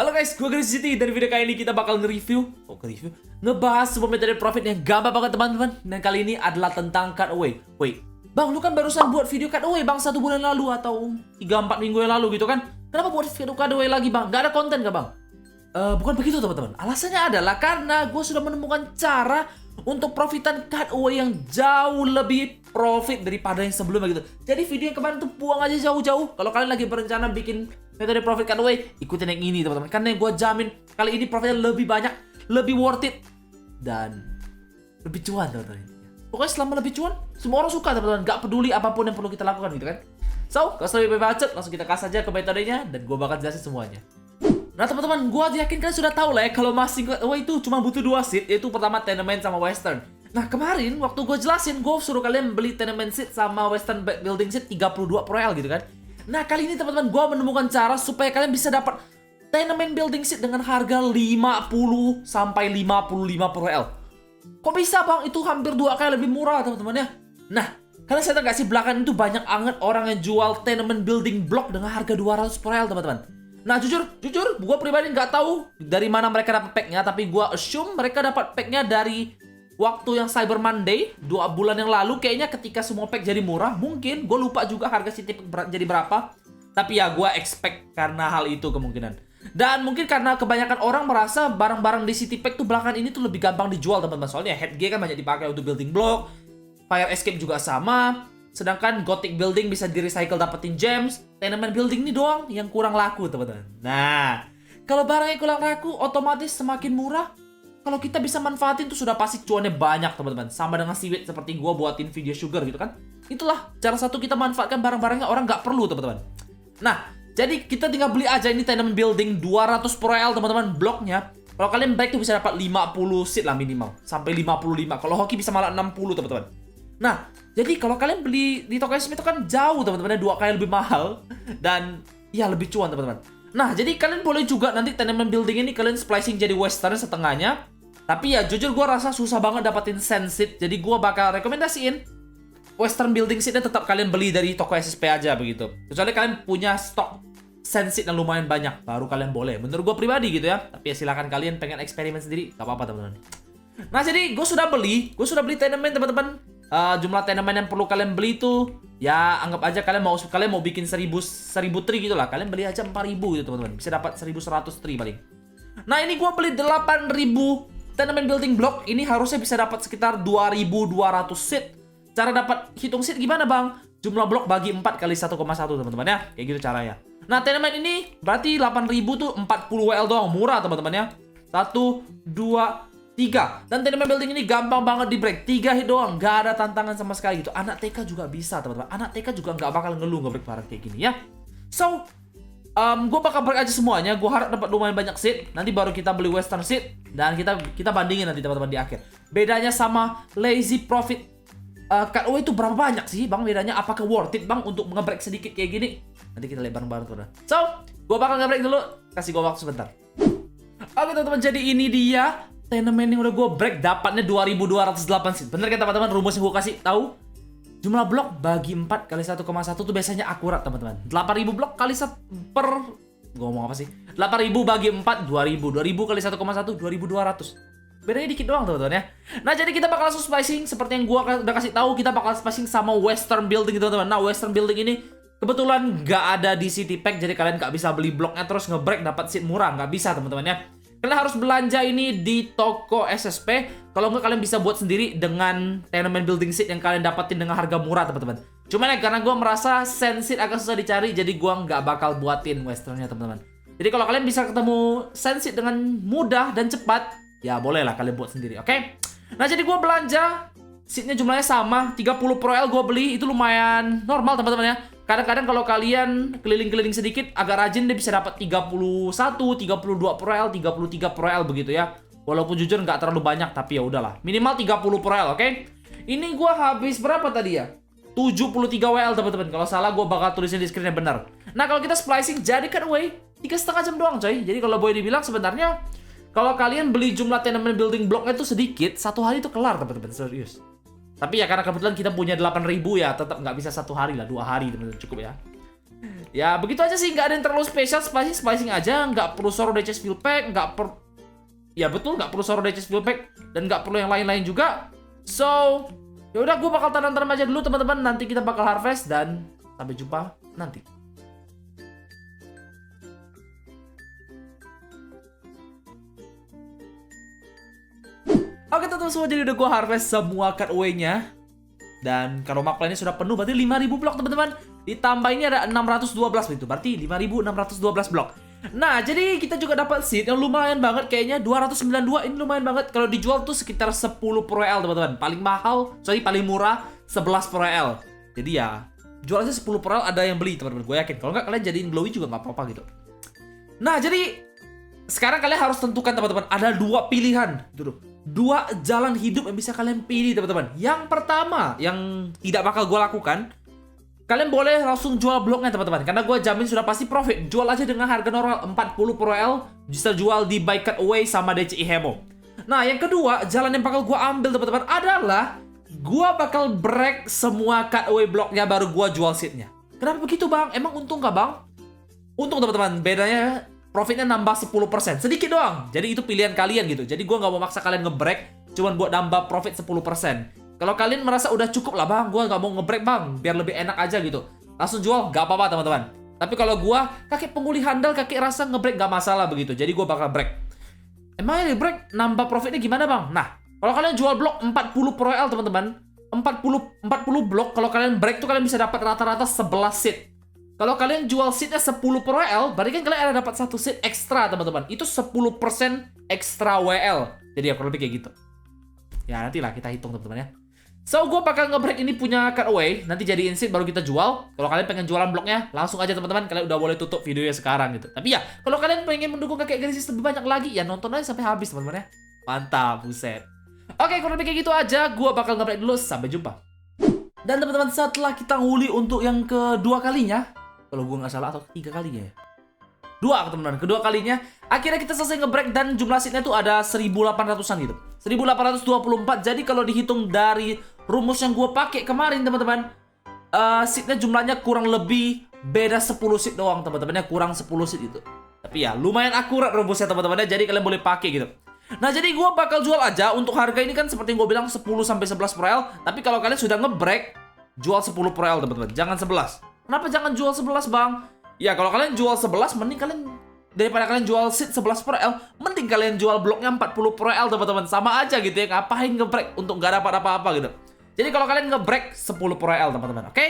Halo guys, gue Chris City. Dari video kali ini kita bakal ngebahas sebuah metode profit yang gampang banget teman-teman. Dan kali ini adalah tentang cutaway. Wait, bang, lu kan barusan buat video cutaway bang 1 bulan lalu atau 3-4 minggu yang lalu gitu kan? Kenapa buat video cutaway lagi bang? Gak ada konten gak bang? Bukan begitu teman-teman. Alasannya adalah karena gue sudah menemukan cara untuk profitan cutaway yang jauh lebih profit daripada yang sebelumnya gitu. Jadi video yang kemarin tuh buang aja jauh-jauh. Kalau kalian lagi berencana bikin metode profit cutaway, ikutin yang ini teman-teman. Karena gue jamin kali ini profitnya lebih banyak, lebih worth it, dan lebih cuan teman-teman. Pokoknya selama lebih cuan, semua orang suka teman-teman. Gak peduli apapun yang perlu kita lakukan gitu kan. So, kalau lebih bacot, langsung kita kasih aja ke metodenya dan gue bakal jelasin semuanya. Nah teman-teman, gue yakin kalian sudah tahu lah ya kalau masing cutaway itu cuma butuh 2 seat, yaitu pertama tenement sama western. Nah kemarin waktu gue jelasin, gue suruh kalian beli tenement seat sama western building seat 32 per L gitu kan. Nah kali ini teman-teman, gue menemukan cara supaya kalian bisa dapat tenement building seat dengan harga 50 sampai 55 per L. Kok bisa bang? Itu hampir 2 kali lebih murah teman-teman ya. Nah kalian sadar gak sih belakangan itu banyak banget orang yang jual tenement building block dengan harga 200 per L teman-teman. Nah jujur, gue pribadi nggak tahu dari mana mereka dapat packnya, tapi gue assume mereka dapat packnya dari waktu yang Cyber Monday 2 bulan yang lalu. Kayaknya ketika semua pack jadi murah, mungkin gue lupa juga harga City Pack jadi berapa. Tapi ya gue expect karena hal itu kemungkinan. Dan mungkin karena kebanyakan orang merasa barang-barang di City Pack tuh belakangan ini tuh lebih gampang dijual teman-teman. Soalnya headgear kan banyak dipakai untuk building block, fire escape juga sama. Sedangkan Gothic Building bisa di-recycle dapetin gems. Tenement Building ini doang yang kurang laku teman-teman. Nah, kalau barangnya kurang laku, otomatis semakin murah. Kalau kita bisa manfaatin tuh sudah pasti cuannya banyak teman-teman. Sama dengan Seaweed seperti gua buatin video sugar gitu kan. Itulah cara satu kita manfaatkan barang-barangnya orang nggak perlu teman-teman. Nah, jadi kita tinggal beli aja ini Tenement Building 200 per L teman-teman bloknya. Kalau kalian baik tuh bisa dapat 50 seat lah minimal. Sampai 55. Kalau hoki bisa malah 60 teman-teman. Nah, jadi kalau kalian beli di toko SM itu kan jauh teman-teman, 2 kali lebih mahal dan ya lebih cuan teman-teman. Nah, jadi kalian boleh juga nanti tenement building ini kalian splicing jadi western setengahnya. Tapi ya jujur gue rasa susah banget dapetin sand seat. Jadi gue bakal rekomendasiin western building seatnya tetap kalian beli dari toko SSP aja begitu. Kecuali kalian punya stok sand seat yang lumayan banyak, baru kalian boleh. Menurut gue pribadi gitu ya. Tapi ya silakan kalian pengen eksperimen sendiri, gak apa-apa teman-teman. Nah, jadi gue sudah beli tenement teman-teman. Jumlah tenement yang perlu kalian beli itu ya anggap aja kalian mau bikin 1000 tree gitu lah. Kalian beli aja 4000 gitu teman-teman. Bisa dapat 1100 tree paling. Nah, ini gua beli 8000 tenement building block. Ini harusnya bisa dapat sekitar 2200 seat. Cara dapat hitung seat gimana, Bang? Jumlah blok bagi 4 kali 1,1 teman-teman ya. Kayak gitu caranya. Nah, tenement ini berarti 8000 tuh 40 WL doang, murah teman-teman ya. 1 2 3. Dan tenement building ini gampang banget di break. 3 hit doang, gak ada tantangan sama sekali gitu. Anak TK juga bisa teman-teman. Anak TK juga gak bakal ngeluh nge-break barang kayak gini ya. So, gue bakal break aja semuanya. Gue harap dapat lumayan banyak seat. Nanti baru kita beli western seat. Dan kita bandingin nanti teman-teman di akhir. Bedanya sama lazy profit cutaway itu berapa banyak sih bang bedanya? Apakah worth it bang untuk nge-break sedikit kayak gini? Nanti kita lihat bareng-bareng teman-teman. So, gue bakal nge-break dulu. Kasih gue waktu sebentar. Oke teman-teman, jadi ini dia tenement yang udah gue break, dapatnya 2208 seat. Bener kan teman-teman rumus yang gue kasih tahu? Jumlah blok bagi 4 kali 1,1 tuh biasanya akurat teman-teman. 8000 blok kali 1 per... Gue ngomong apa sih? 8000 bagi 4, 2000. 2000 kali 1,1, 2200. Bedanya dikit doang teman-teman ya. Nah jadi kita bakal langsung splicing. Seperti yang gue udah kasih tahu, kita bakal splicing sama western building teman-teman. Nah western building ini kebetulan nggak ada di City Pack. Jadi kalian nggak bisa beli bloknya terus nge-break dapat seat murah. Nggak bisa teman-teman ya. Kalian harus belanja ini di toko SSP. Kalau nggak kalian bisa buat sendiri dengan tenement building seat yang kalian dapetin dengan harga murah teman-teman. Cuman ya karena gue merasa sand seat agak susah dicari, jadi gue nggak bakal buatin westernnya teman-teman. Jadi kalau kalian bisa ketemu sand seat dengan mudah dan cepat, ya boleh lah kalian buat sendiri, oke? Nah jadi gue belanja, seatnya jumlahnya sama, 30 Pro L gue beli, itu lumayan normal teman-teman ya. Kadang-kadang kalau kalian keliling-keliling sedikit, agak rajin dia bisa dapat 31, 32 Pro L, 33 Pro L begitu ya. Walaupun jujur nggak terlalu banyak, tapi ya udahlah. Minimal 30 Pro L, oke? Ini gue habis berapa tadi ya? 73 WL teman-teman. Kalau salah gue bakal tulisin di screen-nya benar. Nah kalau kita splicing jadi cutaway 3,5 jam doang coy. Jadi kalau boleh dibilang sebenarnya kalau kalian beli jumlah tenement building blocknya itu sedikit, 1 hari itu kelar teman-teman, serius. Tapi ya karena kebetulan kita punya 8000 ya, tetap nggak bisa 1 hari lah, 2 hari teman-teman cukup ya. Ya begitu aja sih, nggak ada yang terlalu spesial, spacing aja, nggak perlu Zoro DC Fuel Pack, ya betul, nggak perlu Zoro DC Fuel Pack, dan nggak perlu yang lain-lain juga. So, ya udah, gue bakal tanam-tanam aja dulu teman-teman, nanti kita bakal harvest, dan sampai jumpa nanti. Oke teman-teman semua, jadi udah gue harvest semua cutaway-nya. Dan kalau map lainnya sudah penuh, berarti 5000 blok teman-teman. Ditambah ini ada 612 itu, berarti 5612 blok. Nah, jadi kita juga dapat seed yang lumayan banget kayaknya, 292. Ini lumayan banget. Kalau dijual tuh sekitar 10 per L teman-teman. Paling mahal, paling murah 11 per L. Jadi ya, jual aja 10 per L, ada yang beli teman-teman. Gue yakin. Kalau nggak, kalian jadiin glowy juga nggak apa-apa gitu. Nah, jadi sekarang kalian harus tentukan teman-teman. Ada dua pilihan gitu loh. Dua jalan hidup yang bisa kalian pilih teman-teman. Yang pertama, yang tidak bakal gue lakukan, kalian boleh langsung jual bloknya teman-teman, karena gue jamin sudah pasti profit. Jual aja dengan harga normal 40 per L, bisa jual di buy cutaway sama DCI Hemo. Nah yang kedua, jalan yang bakal gue ambil teman-teman adalah gue bakal break semua cutaway bloknya, baru gue jual seatnya. Kenapa begitu bang? Emang untung nggak bang? Untung teman-teman, bedanya profitnya nambah 10%, sedikit doang. Jadi itu pilihan kalian gitu. Jadi gue nggak mau maksa kalian nge-break cuman buat nambah profit 10%. Kalau kalian merasa udah cukup lah bang, gue nggak mau nge-break bang, biar lebih enak aja gitu, langsung jual, gak apa-apa teman-teman. Tapi kalau gue, kakek pengguli handal, kakek rasa nge-break gak masalah begitu. Jadi gue bakal break. Emangnya di-break nambah profitnya gimana bang? Nah, kalau kalian jual blok 40 per L teman-teman, 40 blok, kalau kalian break tuh kalian bisa dapat rata-rata 11 seat. Kalau kalian jual seatnya 10 per WL, berarti kan kalian ada dapat 1 seat ekstra teman-teman. Itu 10% ekstra WL. Jadi ya kurang lebih kayak gitu. Ya nantilah kita hitung teman-teman ya. So gue bakal nge-break ini punya cutaway, nanti jadiin seat baru kita jual. Kalau kalian pengen jualan bloknya, langsung aja teman-teman, kalian udah boleh tutup videonya sekarang gitu. Tapi ya, kalau kalian pengen mendukung kakek Genesis lebih banyak lagi, ya nonton aja sampai habis teman-teman ya. Mantap, buset. Oke, kurang lebih kayak gitu aja. Gue bakal nge-break dulu, sampai jumpa. Dan teman-teman, setelah kita nguli untuk yang kedua kalinya, kalau gue nggak salah, atau ketiga kalinya ya, teman-teman, kedua kalinya akhirnya kita selesai nge-break dan jumlah seatnya tuh ada 1800-an gitu, 1824. Jadi kalau dihitung dari rumus yang gue pakai kemarin teman-teman, seatnya jumlahnya kurang lebih beda 10 seat doang teman-teman ya, kurang 10 seat itu. Tapi ya lumayan akurat rumusnya teman-teman ya, jadi kalian boleh pakai gitu. Nah jadi gue bakal jual aja untuk harga ini kan seperti yang gue bilang 10 sampai 11 per L. Tapi kalau kalian sudah nge-break, jual 10 per L teman-teman, jangan 11. Kenapa jangan jual 11 bang? Ya kalau kalian jual 11, mending kalian, daripada kalian jual seat 11 per L, mending kalian jual bloknya 40 per L teman-teman. Sama aja gitu ya, ngapain nge-break untuk nggak dapat apa-apa gitu. Jadi kalau kalian nge-break 10 per L teman-teman, oke?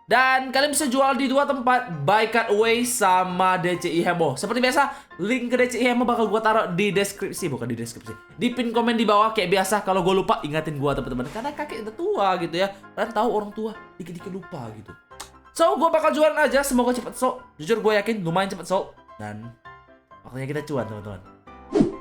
Dan kalian bisa jual di dua tempat, buy cutaway sama DCI Hemo. Seperti biasa, link ke DCI Hemo bakal gue taruh di deskripsi, bukan di deskripsi, di pin komen di bawah kayak biasa. Kalau gue lupa, ingatin gue teman-teman, karena kakek udah tua gitu ya. Kalian tahu orang tua dikit-dikit lupa gitu. So, gue bakal jualan aja, semoga cepet sold. Jujur gue yakin lumayan cepet sold. Dan waktunya kita cuan teman-teman.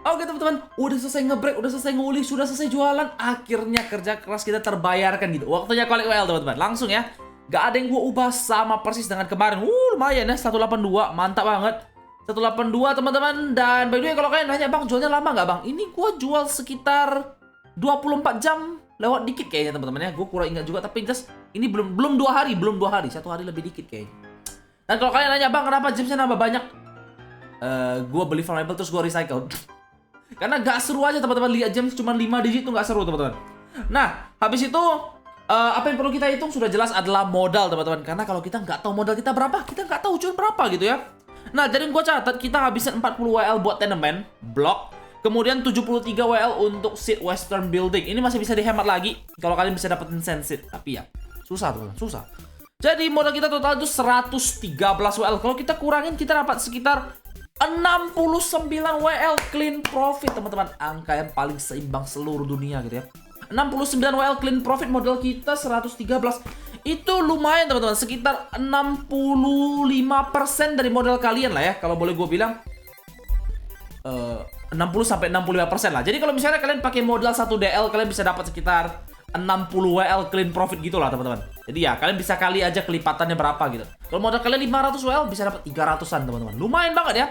Oke teman-teman, udah selesai nge-break, udah selesai nguli, sudah selesai jualan. Akhirnya kerja keras kita terbayarkan gitu. Waktunya collect WL teman-teman, langsung ya. Gak ada yang gue ubah, sama persis dengan kemarin. Lumayan ya, 182, mantap banget. 182 teman-teman. Dan by the way, kalau kalian nanya bang, jualnya lama gak bang? Ini gue jual sekitar 24 jam lewat dikit kayaknya teman-teman ya. Gue kurang ingat juga, tapi just ini belum 2 hari, 1 hari lebih dikit kayaknya. Dan kalau kalian nanya bang, kenapa gemsnya nambah banyak? Gue beli farmable terus gue recycle. Karena gak seru aja teman-teman, lihat gems cuma 5 digit tuh gak seru teman-teman. Nah, habis itu apa yang perlu kita hitung sudah jelas adalah modal teman-teman. Karena kalau kita nggak tahu modal kita berapa, kita nggak tahu cuan berapa gitu ya. Nah, jadi gue catat kita habisin 40 WL buat tenement blok. Kemudian 73 WL untuk seat western building. Ini masih bisa dihemat lagi kalau kalian bisa dapetin sensit. Tapi ya, susah teman-teman, susah. Jadi modal kita total itu 113 WL. Kalau kita kurangin, kita dapat sekitar 69 WL clean profit teman-teman. Angka yang paling seimbang seluruh dunia gitu ya. 69 WL clean profit, modal kita 113. Itu lumayan teman-teman, sekitar 65% dari modal kalian lah ya. Kalau boleh gue bilang 60-65% lah. Jadi kalau misalnya kalian pakai modal 1 DL, kalian bisa dapat sekitar 60 WL clean profit gitu lah teman-teman. Jadi ya kalian bisa kali aja kelipatannya berapa gitu. Kalau modal kalian 500 WL bisa dapat 300-an teman-teman. Lumayan banget ya.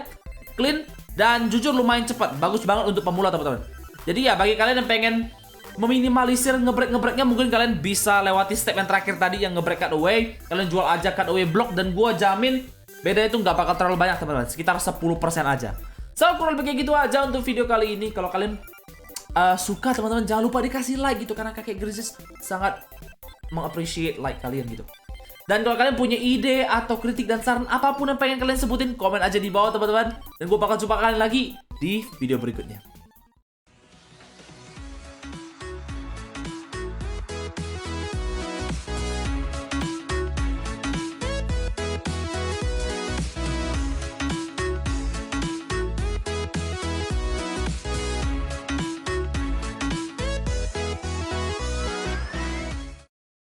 Clean dan jujur lumayan cepat. Bagus banget untuk pemula teman-teman. Jadi ya bagi kalian yang pengen meminimalisir ngebreak-ngebreaknya, mungkin kalian bisa lewati step yang terakhir tadi yang ngebreak cutaway. Kalian jual aja cutaway block dan gua jamin beda itu nggak bakal terlalu banyak teman-teman, sekitar 10% aja. So kurang lebih kayak gitu aja untuk video kali ini. Kalau kalian suka teman-teman, jangan lupa dikasih like gitu, karena kakek Grizzlies sangat mengappreciate like kalian gitu. Dan kalau kalian punya ide atau kritik dan saran apapun yang pengen kalian sebutin, komen aja di bawah teman-teman. Dan gue bakal jumpa kalian lagi di video berikutnya.